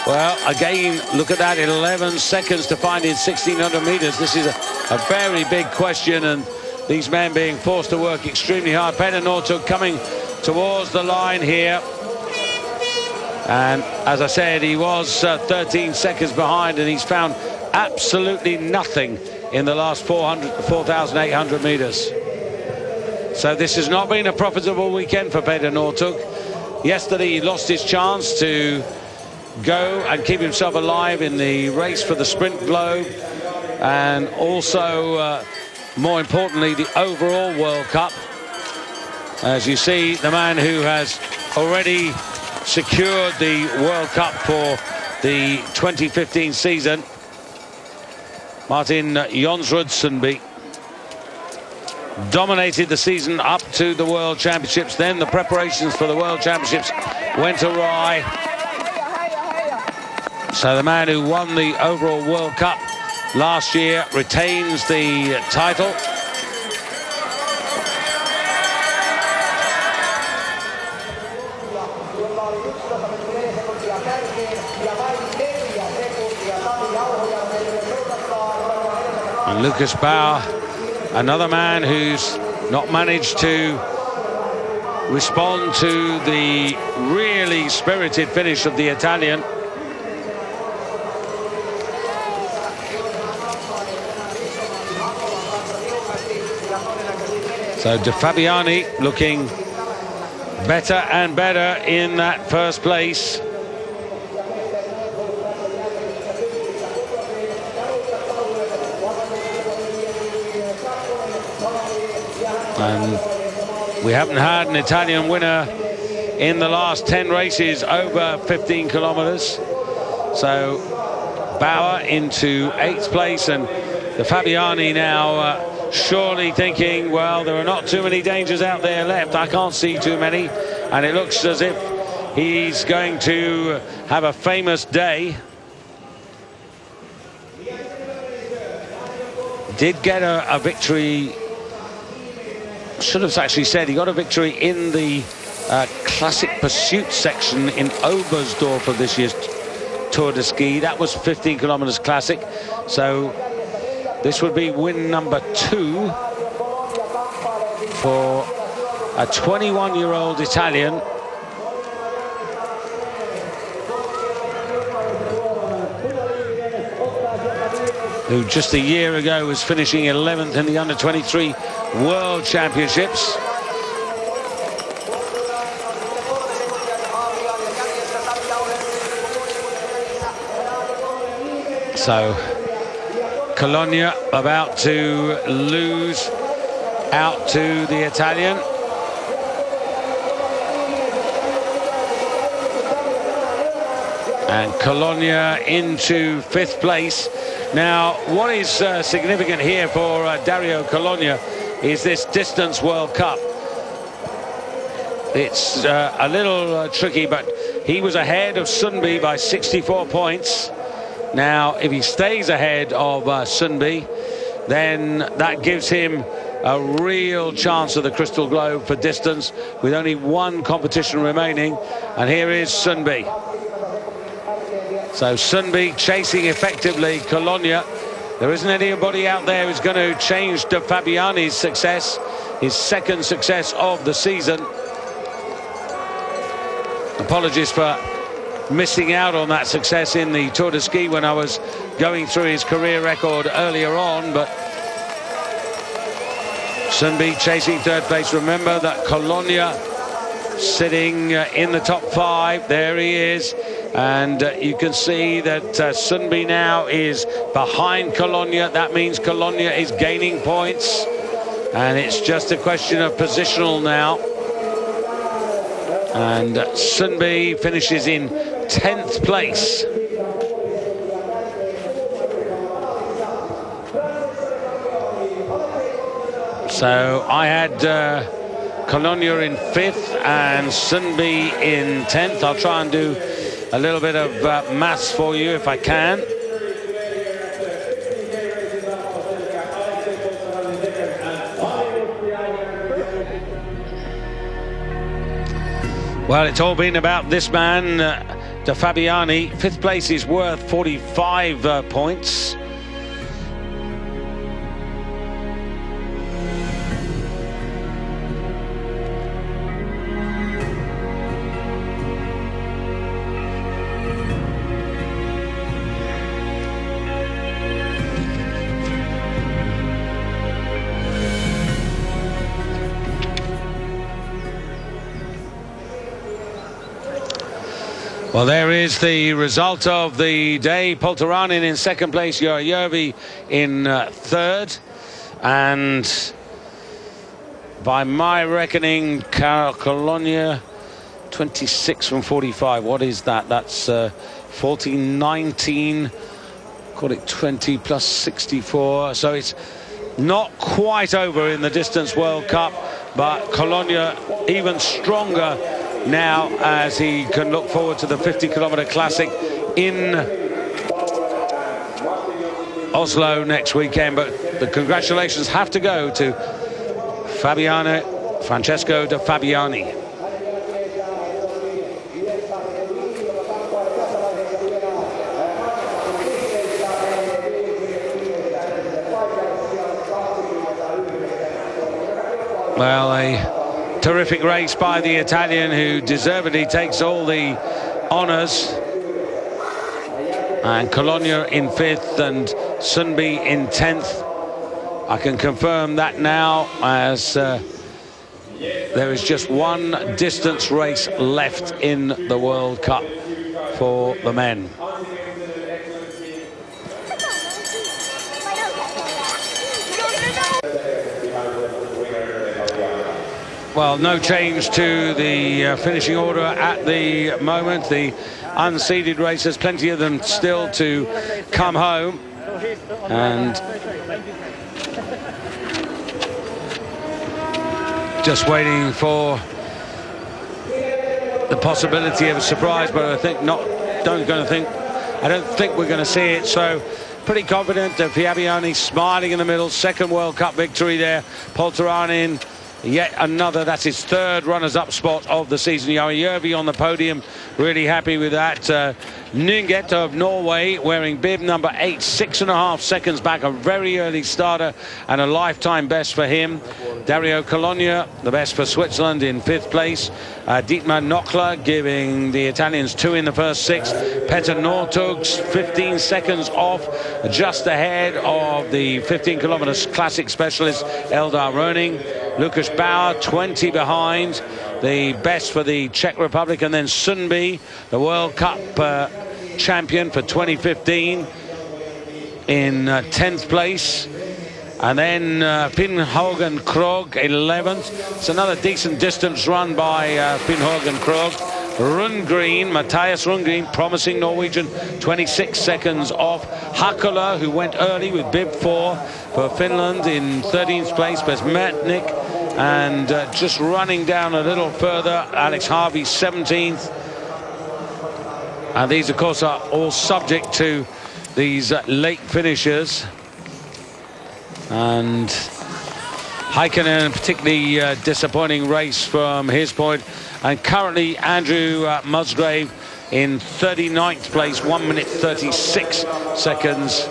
well, again, look at that, 11 seconds to find in 1,600 metres. This is a very big question, and these men being forced to work extremely hard. Peter Northug coming towards the line here, and as I said, he was 13 seconds behind, and he's found absolutely nothing in the last 4,800 metres. So this has not been a profitable weekend for Peter Northug. Yesterday he lost his chance to go and keep himself alive in the race for the sprint globe, and also more importantly the overall World Cup. As you see, the man who has already secured the World Cup for the 2015 season, Martin Jonsrud-Sundby, dominated the season up to the World Championships. Then the preparations for the World Championships went awry. So the man who won the overall World Cup last year retains the title. And Lucas Bauer, another man who's not managed to respond to the really spirited finish of the Italian. So De Fabiani looking better and better in that first place. And we haven't had an Italian winner in the last 10 races over 15 kilometers. So Bauer into 8th place, and De Fabiani now surely thinking, well, there are not too many dangers out there left. I can't see too many, and it looks as if he's going to have a famous day. Did get a victory. Should have actually said he got a victory in the classic pursuit section in Oberstdorf of this year's Tour de Ski. That was 15 kilometers classic. So this would be win number 2 for a 21-year-old Italian. Who just a year ago was finishing 11th in the under-23 World Championships. So Colonia about to lose out to the Italian. And Colonia into 5th place. Now, what is significant here for Dario Colonia is this Distance World Cup. It's a little tricky, but he was ahead of Sundby by 64 points. Now, if he stays ahead of Sundby, then that gives him a real chance of the Crystal Globe for distance, with only one competition remaining. And here is Sundby. So Sundby chasing effectively Colonia. There isn't anybody out there who's going to change De Fabiani's success, his 2nd success of the season. Apologies for missing out on that success in the Tour de Ski when I was going through his career record earlier on, but Sunby chasing third place. Remember that Colonia sitting in the top 5. There he is. And you can see that Sunby now is behind Colonia. That means Colonia is gaining points. And it's just a question of positional now. And Sunby finishes in 10th place. So I had Colonia in 5th and Sunby in 10th. I'll try and do a little bit of maths for you if I can. Well, it's all been about this man, De Fabiani. 5th place is worth 45 points. Well, there is the result of the day. Polteranin in 2nd place, Järvi in 3rd. And by my reckoning, Colonia 26 from 45. What is that? That's 14, 19, call it 20 plus 64. So it's not quite over in the Distance World Cup, but Colonia even stronger now as he can look forward to the 50-kilometer classic in Oslo next weekend. But the congratulations have to go to Francesco De Fabiani. Well, a terrific race by the Italian, who deservedly takes all the honours. And Colonia in 5th and Sunby in 10th. I can confirm that now, as there is just one distance race left in the World Cup for the men. Well, no change to the finishing order at the moment. The unseeded racers, plenty of them still to come home. And just waiting for the possibility of a surprise, but I think not. I don't think we're going to see it. So pretty confident that Fabiani smiling in the middle. 2nd World Cup victory there. Polteranin, yet another, that's his 3rd runners-up spot of the season. Järvi on the podium, really happy with that. Nynget of Norway wearing bib number 8, 6.5 seconds back, a very early starter and a lifetime best for him. Dario Colonia, the best for Switzerland, in 5th place. Dietmar Knockler giving the Italians 2 in the first 6. Petter Northugs 15 seconds off, just ahead of the 15-kilometer classic specialist Eldar Röning. Lucas Bauer 20 behind, the best for the Czech Republic. And then Sunby, the World Cup champion for 2015, in 10th place. And then Finn-Hågen Krogh 11th. It's another decent distance run by Finn-Hågen Krogh. Rundgren, Matthias Rundgren, promising Norwegian, 26 seconds off. Hakala, who went early with bib 4 for Finland, in 13th place. Besmetnik, and just running down a little further, Alex Harvey, 17th. And these, of course, are all subject to these late finishers. And Heikkinen, particularly disappointing race from his point. And currently Andrew Musgrave in 39th place, 1 minute 36 seconds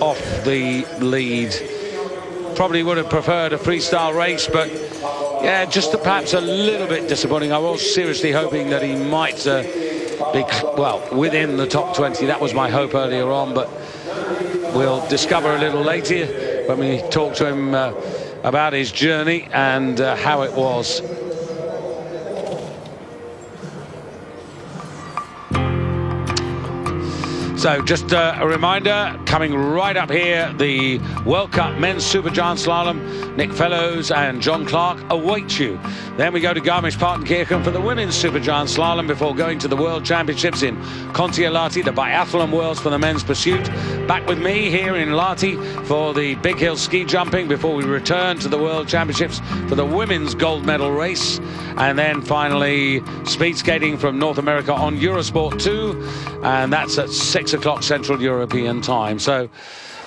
off the lead. Probably would have preferred a freestyle race, but yeah, just perhaps a little bit disappointing. I was seriously hoping that he might be, well, within the top 20. That was my hope earlier on, but we'll discover a little later when we talk to him about his journey and how it was. So just a reminder, coming right up here, the World Cup Men's Supergiant Slalom. Nick Fellows and John Clark await you. Then we go to Garmisch-Partenkirchen for the Women's Supergiant Slalom before going to the World Championships in Kontiolahti, the Biathlon Worlds for the men's pursuit. Back with me here in Lahti for the Big Hill ski jumping before we return to the World Championships for the women's gold medal race. And then finally speed skating from North America on Eurosport 2, and that's at 6 o'clock Central European time. So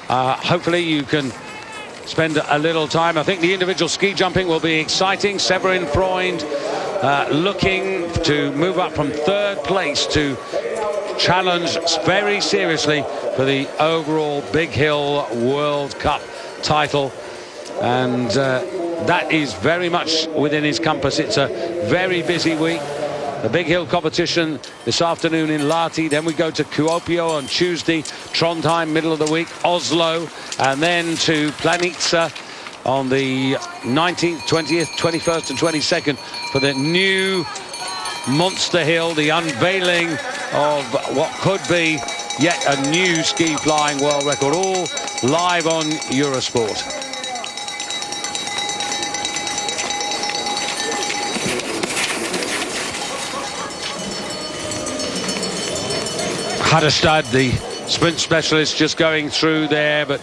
hopefully you can spend a little time. I think the individual ski jumping will be exciting. Severin Freund looking to move up from 3rd place to challenge very seriously for the overall Big Hill World Cup title, and that is very much within his compass. It's a very busy week. The Big Hill competition this afternoon in Lahti, then we go to Kuopio on Tuesday, Trondheim middle of the week, Oslo, and then to Planica on the 19th, 20th, 21st and 22nd for the new monster hill, the unveiling of what could be yet a new ski flying world record, all live on Eurosport. Hattestad, the sprint specialist, just going through there, but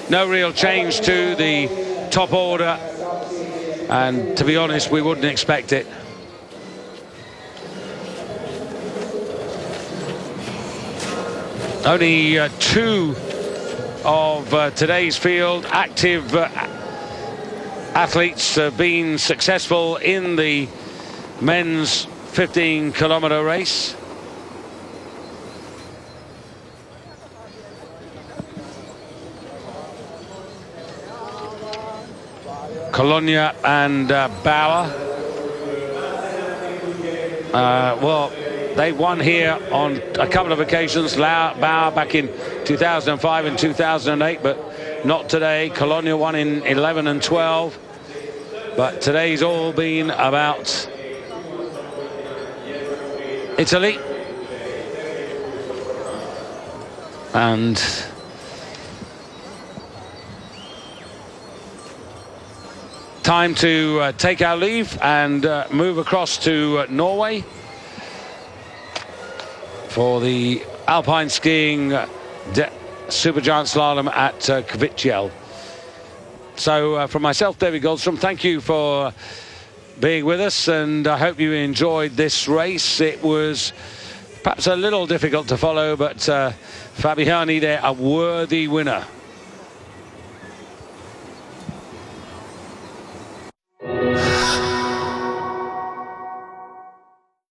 no real change to the top order, and to be honest, we wouldn't expect it. Only 2 of today's field active athletes have been successful in the men's 15-kilometer race. Colonia and Bauer. Well, they won here on a couple of occasions. Bauer back in 2005 and 2008, but not today. Colonia won in 11 and 12. But today's all been about Italy. And time to take our leave and move across to Norway for the alpine skiing supergiant slalom at Kvitfjell. So from myself, David Goldstrom, thank you for being with us, and I hope you enjoyed this race. It was perhaps a little difficult to follow, but Fabiani there, a worthy winner.